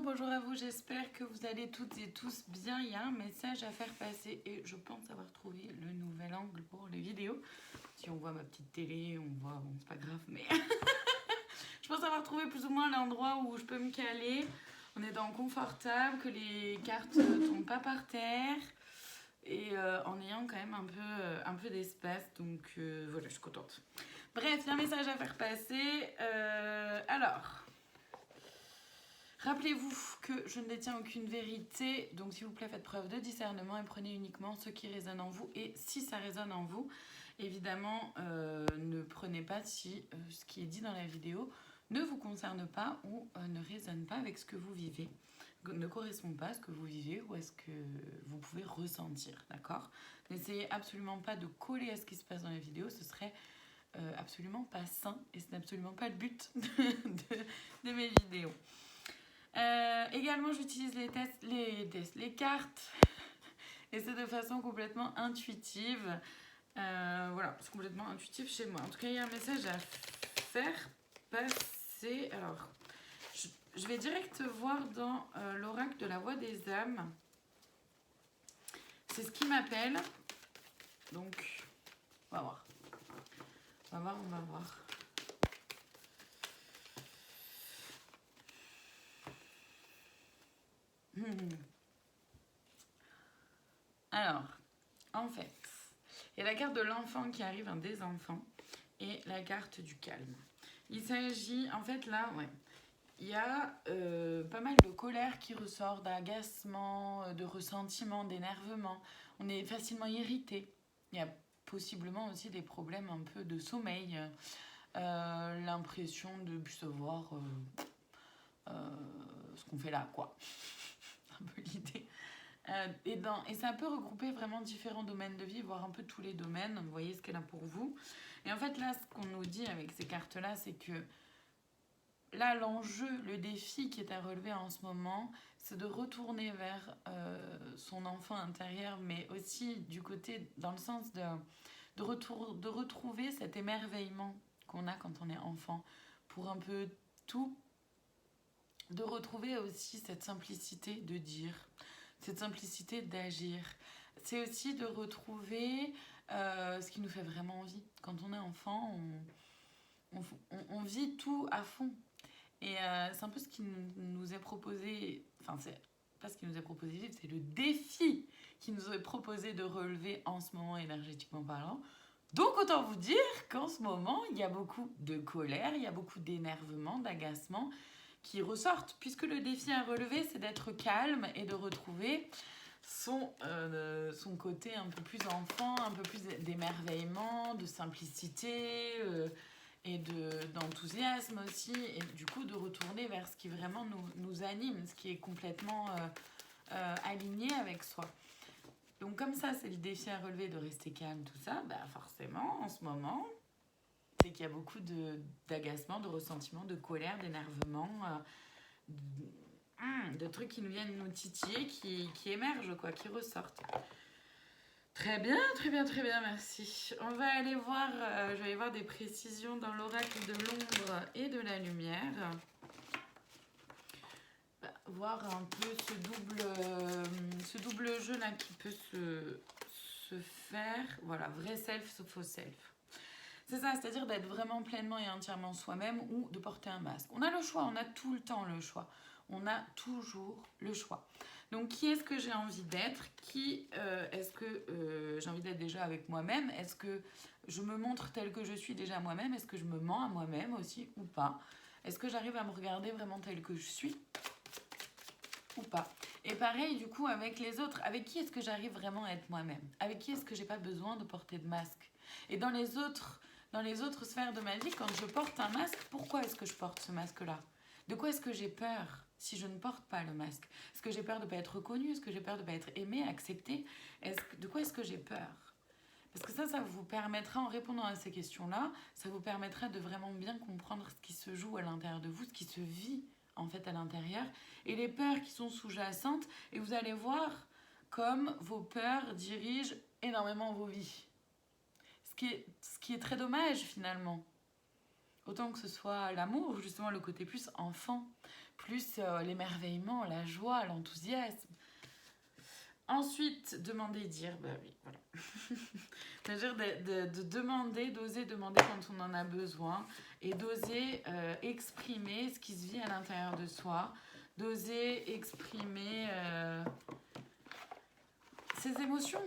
Bonjour à vous, j'espère que vous allez toutes et tous bien. Il y a un message à faire passer et je pense avoir trouvé le nouvel angle pour les vidéos. Si on voit ma petite télé, on voit, bon c'est pas grave, mais je pense avoir trouvé plus ou moins l'endroit où je peux me caler en étant confortable, que les cartes ne tombent pas par terre et en ayant quand même un peu d'espace, donc voilà, je suis contente. Bref, il y a un message à faire passer. Alors... Rappelez-vous que je ne détiens aucune vérité, donc s'il vous plaît faites preuve de discernement et prenez uniquement ce qui résonne en vous. Et si ça résonne en vous, évidemment ne prenez pas si ce qui est dit dans la vidéo ne vous concerne pas ou ne résonne pas avec ce que vous vivez, ne correspond pas à ce que vous vivez ou à ce que vous pouvez ressentir, d'accord? N'essayez absolument pas de coller à ce qui se passe dans la vidéo, ce serait absolument pas sain et ce n'est absolument pas le but de mes vidéos. Également, j'utilise les cartes et c'est de façon complètement intuitive. Voilà, c'est complètement intuitif chez moi. En tout cas, il y a un message à faire passer. Alors, je vais direct voir dans l'oracle de la voix des âmes. C'est ce qui m'appelle. Donc, on va voir. On va voir. Alors, en fait, il y a la carte de l'enfant qui arrive, un des enfants, et la carte du calme. Il s'agit, en fait, là, ouais, il y a pas mal de colère qui ressort, d'agacement, de ressentiment, d'énervement. On est facilement irrité. Il y a possiblement aussi des problèmes un peu de sommeil, l'impression de ne plus savoir ce qu'on fait là, quoi. Un peu l'idée. Et ça peut regrouper vraiment différents domaines de vie, voire un peu tous les domaines. Vous voyez ce qu'elle a pour vous. Et en fait, là, ce qu'on nous dit avec ces cartes-là, c'est que là, l'enjeu, le défi qui est à relever en ce moment, c'est de retourner vers son enfant intérieur, mais aussi du côté, dans le sens de retrouver cet émerveillement qu'on a quand on est enfant, pour un peu tout, de retrouver aussi cette simplicité de dire, cette simplicité d'agir. C'est aussi de retrouver ce qui nous fait vraiment envie. Quand on est enfant, on vit tout à fond. Et c'est un peu ce qui nous est proposé, enfin c'est pas ce qui nous est proposé, c'est le défi qui nous est proposé de relever en ce moment énergétiquement parlant. Donc autant vous dire qu'en ce moment, il y a beaucoup de colère, il y a beaucoup d'énervement, d'agacement qui ressortent, puisque le défi à relever, c'est d'être calme et de retrouver son côté un peu plus enfant, un peu plus d'émerveillement, de simplicité et d'enthousiasme aussi, et du coup de retourner vers ce qui vraiment nous anime, ce qui est complètement aligné avec soi. Donc comme ça, c'est le défi à relever de rester calme, tout ça, bah forcément, en ce moment, c'est qu'il y a beaucoup d'agacement, de ressentiment, de colère, d'énervement, de trucs qui nous viennent nous titiller, qui émergent, quoi, qui ressortent. Très bien, merci. On va aller voir, je vais aller voir des précisions dans l'oracle de l'ombre et de la lumière. Voir un peu ce double jeu là qui peut se faire. Voilà, vrai self, faux self. C'est ça, c'est-à-dire d'être vraiment pleinement et entièrement soi-même ou de porter un masque. On a le choix, on a tout le temps le choix. On a toujours le choix. Donc, qui est-ce que j'ai envie d'être? Qui est-ce que j'ai envie d'être déjà avec moi-même? Est-ce que je me montre telle que je suis déjà moi-même? Est-ce que je me mens à moi-même aussi ou pas? Est-ce que j'arrive à me regarder vraiment telle que je suis ou pas? Et pareil, du coup, avec les autres, avec qui est-ce que j'arrive vraiment à être moi-même? Avec qui est-ce que j'ai pas besoin de porter de masque? Et dans les autres sphères de ma vie, quand je porte un masque, pourquoi est-ce que je porte ce masque-là? De quoi est-ce que j'ai peur si je ne porte pas le masque? Est-ce que j'ai peur de ne pas être reconnue? Est-ce que j'ai peur de ne pas être aimée, acceptée? De quoi est-ce que j'ai peur? Parce que ça vous permettra, en répondant à ces questions-là, ça vous permettra de vraiment bien comprendre ce qui se joue à l'intérieur de vous, ce qui se vit en fait à l'intérieur, et les peurs qui sont sous-jacentes, et vous allez voir comme vos peurs dirigent énormément vos vies. Ce qui est très dommage finalement. Autant que ce soit l'amour, justement le côté plus enfant, plus l'émerveillement, la joie, l'enthousiasme. Ensuite, demander, dire, bah oui, voilà. C'est-à-dire de demander, d'oser demander quand on en a besoin et d'oser exprimer ce qui se vit à l'intérieur de soi, d'oser exprimer ses émotions,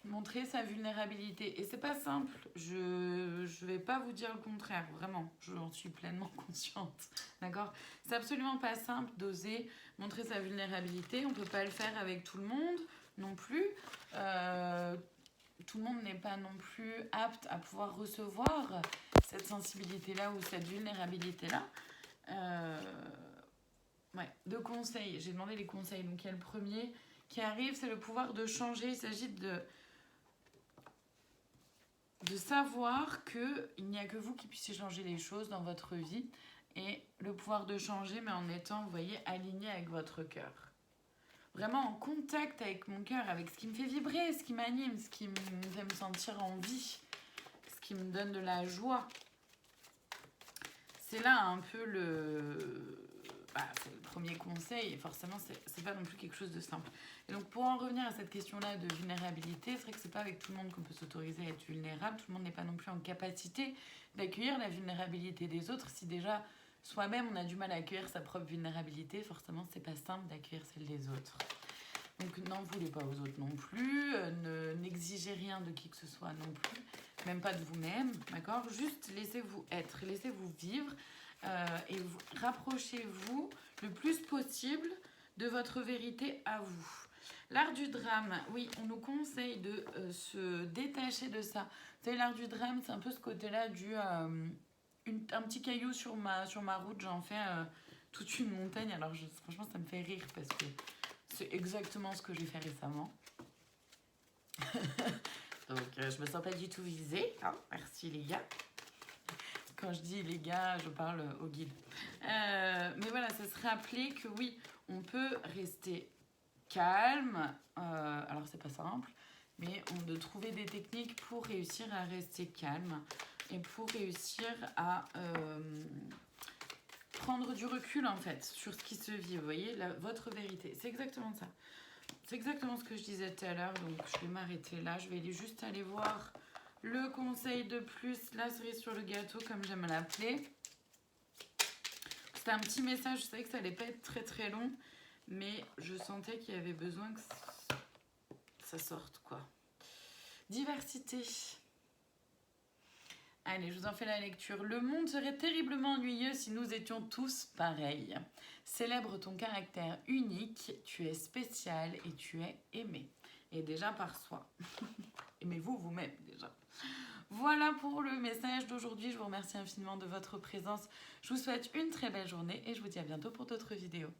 montrer sa vulnérabilité. Et c'est pas simple, je vais pas vous dire le contraire, vraiment, j'en suis pleinement consciente, d'accord? C'est absolument pas simple d'oser montrer sa vulnérabilité, on peut pas le faire avec tout le monde non plus. Tout le monde n'est pas non plus apte à pouvoir recevoir cette sensibilité-là ou cette vulnérabilité-là. Ouais, 2 conseils, j'ai demandé les conseils, donc il y a le premier qui arrive, c'est le pouvoir de changer. Il s'agit de savoir qu'il n'y a que vous qui puissiez changer les choses dans votre vie et le pouvoir de changer, mais en étant, vous voyez, aligné avec votre cœur. Vraiment en contact avec mon cœur, avec ce qui me fait vibrer, ce qui m'anime, ce qui me fait me sentir en vie, ce qui me donne de la joie. C'est là un peu c'est le premier conseil, et forcément c'est pas non plus quelque chose de simple. Et donc pour en revenir à cette question-là de vulnérabilité, c'est vrai que c'est pas avec tout le monde qu'on peut s'autoriser à être vulnérable, tout le monde n'est pas non plus en capacité d'accueillir la vulnérabilité des autres. Si déjà soi-même on a du mal à accueillir sa propre vulnérabilité, forcément c'est pas simple d'accueillir celle des autres. Donc n'en voulez pas aux autres non plus, n'exigez rien de qui que ce soit non plus, même pas de vous-même, d'accord? Juste laissez-vous être, laissez-vous vivre et rapprochez-vous le plus possible de votre vérité à vous. L'art du drame, oui, on nous conseille de se détacher de ça. Vous savez, l'art du drame, c'est un peu ce côté-là du... un petit caillou sur ma route, j'en fais toute une montagne. Alors franchement, ça me fait rire parce que c'est exactement ce que j'ai fait récemment. Donc, je me sens pas du tout visée. Hein, merci les gars. Quand je dis les gars, je parle au guide. Mais voilà, ça se rappeler que oui, on peut rester calme. Alors, c'est pas simple, mais on doit trouver des techniques pour réussir à rester calme et pour réussir à prendre du recul en fait sur ce qui se vit. Vous voyez, votre vérité, c'est exactement ça. C'est exactement ce que je disais tout à l'heure, donc je vais m'arrêter là. Je vais juste aller voir le conseil de plus, la cerise sur le gâteau, comme j'aime l'appeler. C'était un petit message, je savais que ça allait pas être très très long, mais je sentais qu'il y avait besoin que ça sorte, quoi. Diversité. Allez, je vous en fais la lecture. Le monde serait terriblement ennuyeux si nous étions tous pareils. Célèbre ton caractère unique, tu es spécial et tu es aimé. Et déjà par soi. Aimez-vous vous-même déjà. Voilà pour le message d'aujourd'hui. Je vous remercie infiniment de votre présence. Je vous souhaite une très belle journée et je vous dis à bientôt pour d'autres vidéos.